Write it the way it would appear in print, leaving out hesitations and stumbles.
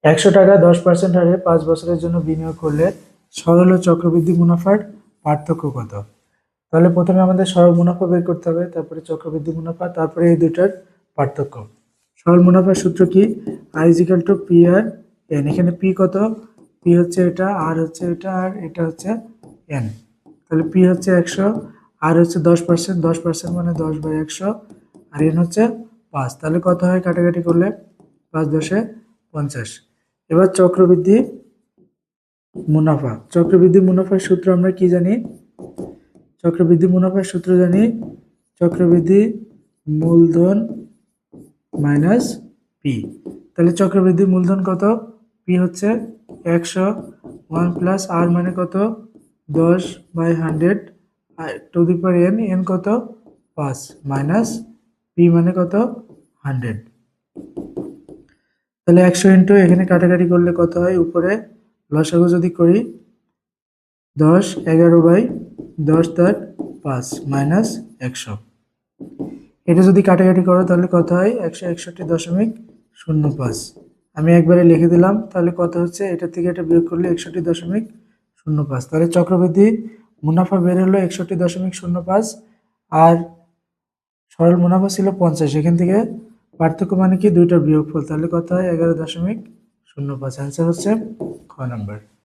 100 টাকা 10% হারে 5 বছরের জন্য বিনিয়োগ করলে সরল ও চক্রবৃদ্ধি মুনাফার পার্থক্য কত? তাহলে প্রথমে আমাদের সরল মুনাফা বের করতে হবে, তারপরে চক্রবৃদ্ধি মুনাফা, তারপরে এই দুটার পার্থক্য। সরল মুনাফার সূত্র কি? I = P R N। এখানে P কত? P হচ্ছে এটা, R হচ্ছে এটা, আর এটা হচ্ছে N। তাহলে P হচ্ছে 100, R হচ্ছে 10%, 10% মানে 10/100, আর N হচ্ছে 5। তাহলে কত হয় কাটাকাটি করলে? 5×10=50। এবার চক্রবৃদ্ধি মুনাফা। চক্রবৃদ্ধি মুনাফার সূত্র আমরা কি জানি? চক্রবৃদ্ধি মুনাফার সূত্র জানি চক্রবৃদ্ধি মূলধন মাইনাস পি। তাহলে চক্রবৃদ্ধি মূলধন কত? পি হচ্ছে 100, 1 প্লাস আর মানে কত? 10/100 to the power n, n কত? 5 মাইনাস পি মানে কত? 100। তাহলে 100 ইন্টু এখানে কাটাকাটি করলে কত হয়? উপরে লসাগু যদি করি 10, 11/10 তার 5 মাইনাস 100। এটা যদি কাটাকাটি করো তাহলে কত হয়? 161.05। আমি একবারে লিখে দিলাম। তাহলে কত হচ্ছে? এটা থেকে এটা বিয়োগ করলে 61.05। তাহলে চক্রবৃদ্ধি মুনাফা বের হলো 61.05, আর সরল মুনাফা ছিল 50। এখান থেকে পার্থক্য মানে কি? দুইটার বিয়োগফল। তাহলে কত হয়? 11.05। অ্যান্সার হচ্ছে খ নাম্বার।